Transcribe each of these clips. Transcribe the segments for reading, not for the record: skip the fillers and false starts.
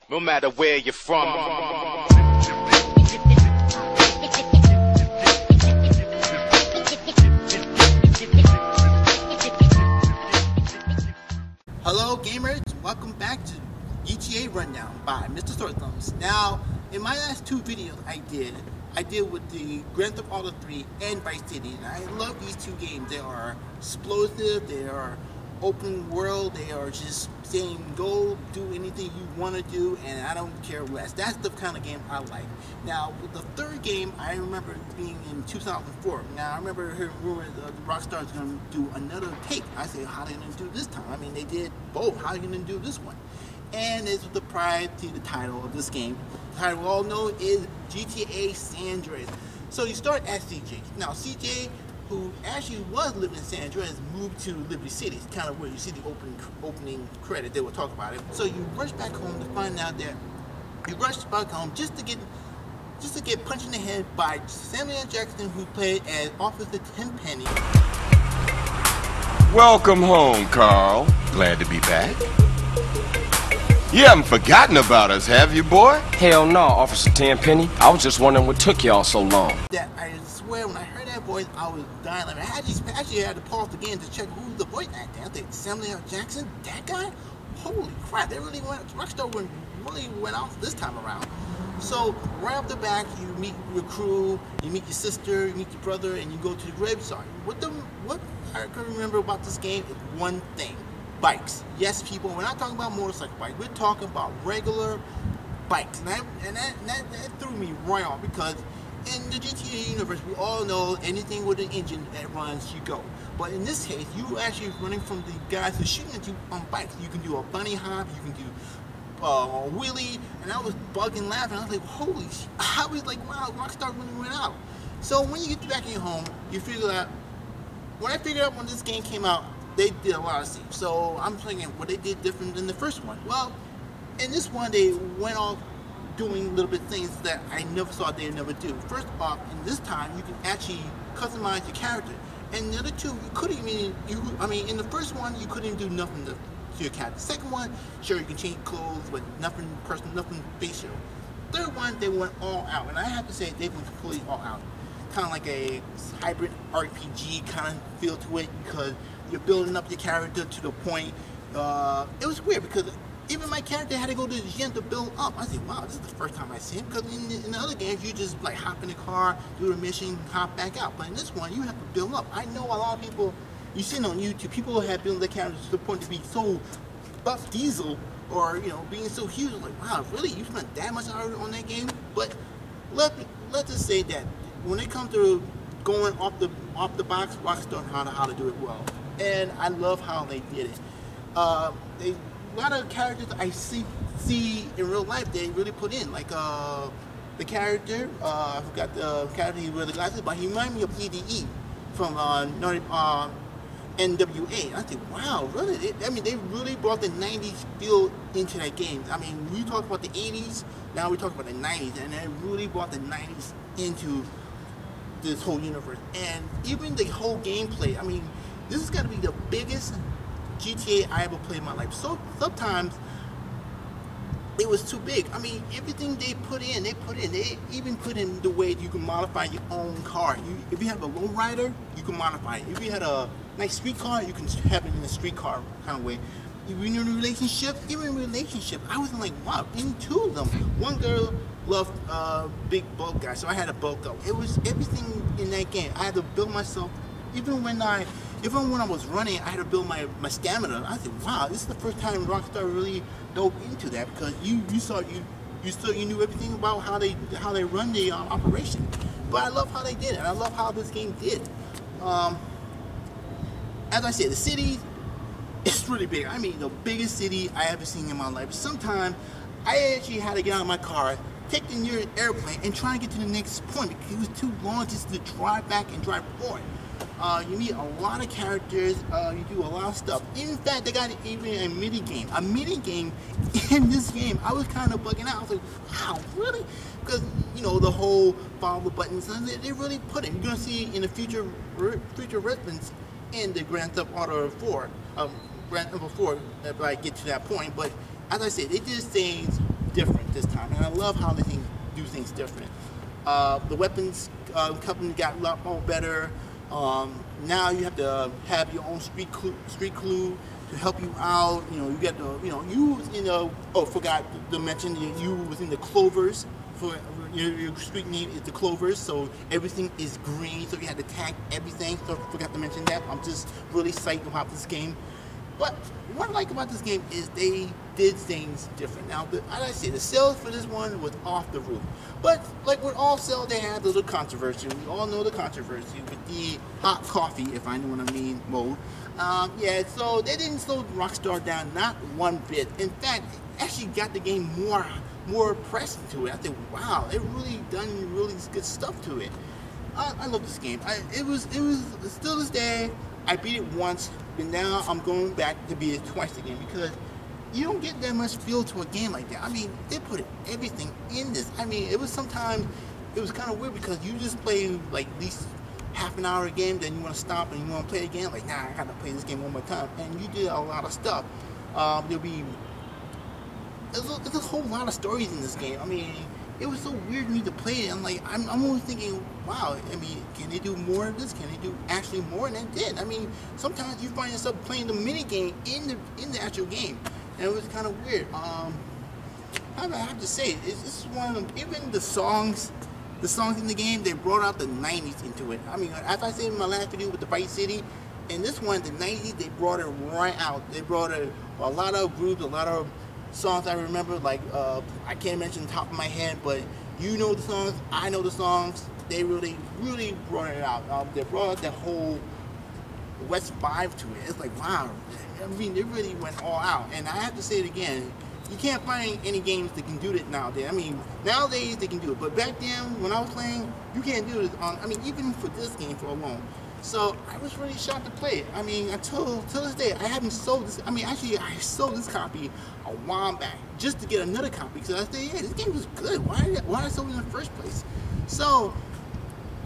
no matter where you're from. Hello gamers, welcome back to GTA Rundown by Mr. Thorthumbs. Now, in my last two videos I did with the Grand Theft Auto 3 and Vice City, and I love these two games. They are explosive, they are open world, they are just saying go do anything you want to do and I don't care less. That's the kind of game I like. Now with the third game, I remember being in 2004. Now I remember hearing rumors Rockstar is going to do another take. I said, how are they going to do this time? I mean, they did both. How are you going to do this one? And it's the pride to the title of this game. The title we all know is GTA San Andreas. So you start at CJ. Now CJ, who actually was living in San Andreas, moved to Liberty City. It's kind of where you see the opening credit. They will talk about it. So you rush back home to find out that you rush back home just to get punched in the head by Samuel L. Jackson, who played as Officer Tenpenny. Welcome home, Carl. Glad to be back. You haven't forgotten about us, have you, boy? Hell no, Officer Tenpenny. I was just wondering what took y'all so long. That I swear, when I heard that voice, I was dying. I actually had to pause again to check who the voice actor. I think Samuel L. Jackson, that guy. Holy crap! They really went. Rockstar really went out this time around. So right off the back, you meet your crew, you meet your sister, you meet your brother, and you go to the gravesite. What I can remember about this game is one thing. Bikes. Yes, people, we're not talking about motorcycle bikes. We're talking about regular bikes. And that threw me right off, because in the GTA universe, we all know anything with an engine that runs, you go. But in this case, you actually running from the guys who are shooting at you on bikes. You can do a bunny hop, you can do a wheelie, and I was bugging laughing. I was like, holy shit. I was like, wow, Rockstar really went out. So when you get back in your home, you figure out, when I figured out when this game came out, they did a lot of things. So I'm thinking what they did different than the first one. Well, in this one, they went off doing little bit things that I never thought they'd never do. First off, in this time, you can actually customize your character. And the other two, you couldn't even, in the first one, you couldn't do nothing to your character. Second one, sure, you can change clothes, but nothing personal, nothing facial. Third one, they went all out. And I have to say, they went completely all out. Kind of like a hybrid RPG kind of feel to it, because you're building up your character to the point. It was weird, because even my character had to go to the gym to build up. I said, wow, this is the first time I see him, because in the other games, you just like hop in the car, do the mission, hop back out. But in this one, you have to build up. I know a lot of people, you see on YouTube, people have built their characters to the point to be so buff diesel, or being so huge. Like, wow, really, you spent that much hours on that game? But let's just say that when it comes to going off the box, Rockstar know how to do it well. And I love how they did it. A lot of characters I see in real life, they really put in. Like the character, I forgot the character he wears the glasses, but he reminded me of EDE from NWA. I said, wow, really? They really brought the 90s feel into that game. I mean, we talk about the 80s, now we talk about the 90s, and they really brought the 90s into this whole universe. And even the whole gameplay, this has got to be the biggest GTA I ever played in my life. So sometimes it was too big. Everything they put in. They even put in the way you can modify your own car. If you have a lowrider, you can modify it. If you had a nice street car, you can have it in a street car kind of way. Even in a relationship, I was like, wow, into them. One girl loved big bulk guys, so I had a bulk up. It was everything in that game. I had to build myself. Even when I was running, I had to build my stamina. I said, wow, this is the first time Rockstar really dove into that, because you knew everything about how they run the operation. But I love how they did it, and I love how this game did. As I said, the city, it's really big. The biggest city I ever seen in my life. Sometimes I actually had to get out of my car, take the nearest airplane, and try and get to the next point, because it was too long just to drive back and drive forward. You meet a lot of characters, you do a lot of stuff. In fact, they got even a mini game. A mini game in this game. I was kind of bugging out. I was like, wow, really? Because, the whole follow the buttons, they really put it. You're going to see in the future reference in the Grand Theft Auto 4, Grand Theft 4, if I get to that point. But as I said, they did things different this time, and I love how they do things different. The weapons company got a lot more better. Now you have to have your own street crew to help you out. You know, you get the, forgot to mention that you was in the Clovers. For your street name is the Clovers, so everything is green, so you had to tag everything. So I forgot to mention that. I'm just really psyched about this game. But what I like about this game is they did things different. Now, as I say, the sales for this one was off the roof. But like with all sales, they had a little controversy. We all know the controversy with the hot coffee, if I know what I mean, mode. Yeah, so they didn't slow Rockstar down, not one bit. In fact, it actually got the game more pressed to it. I think, wow, they really done really good stuff to it. I love this game. It was still this day. I beat it once, but now I'm going back to beat it twice again because you don't get that much feel to a game like that. I mean, they put everything in this. I mean, it was kind of weird because you just play like at least half an hour a game, then you want to stop and you want to play again. Like, nah, I gotta play this game one more time. And you did a lot of stuff. There's a whole lot of stories in this game. I mean, it was so weird to me to play it. I'm like, I'm always thinking, wow, I mean, can they do more of this? Can they do actually more? And they did. I mean, sometimes you find yourself playing the mini game in the actual game, and it was kind of weird. I have to say, this is one of them. Even the songs in the game, they brought out the '90s into it. I mean, as I said in my last video with the Vice City, in this one, the '90s, they brought it right out. They brought a lot of groups, a lot of songs I remember, like I can't mention the top of my head, but you know the songs, I know the songs. They really brought it out. They brought out the whole West vibe to it. It's like, wow, I mean, they really went all out. And I have to say it again, you can't find any games that can do that nowadays. I mean, nowadays they can do it, but back then when I was playing, you can't do it on, I mean, even for this game for alone. So I was really shocked to play it. I mean, until this day, I haven't sold this. I mean, actually, I sold this copy a while back just to get another copy because I said, yeah, this game was good. Why did I sold it in the first place? So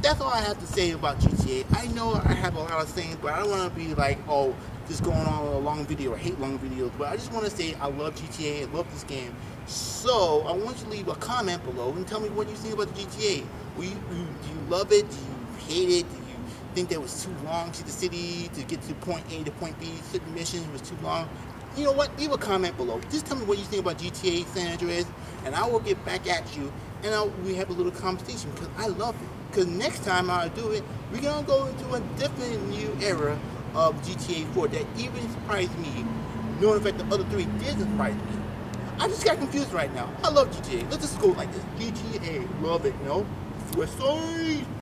that's all I have to say about GTA. I know I have a lot of things, but I don't want to be like, oh, just going on a long video. I hate long videos, but I just want to say I love GTA. I love this game. So I want you to leave a comment below and tell me what you think about the GTA. Do you love it? Do you hate it? Do you think that was too long to the city to get to point A to point B? Certain missions was too long. You know what? Leave a comment below. Just tell me what you think about GTA San Andreas, and I will get back at you, and we have a little conversation because I love it. Because next time I do it, we're gonna go into a different new era of GTA 4 that even surprised me, knowing the fact the other three did surprise me. I just got confused right now. I love GTA. Let's just go like this. GTA, love it, you know? West Side.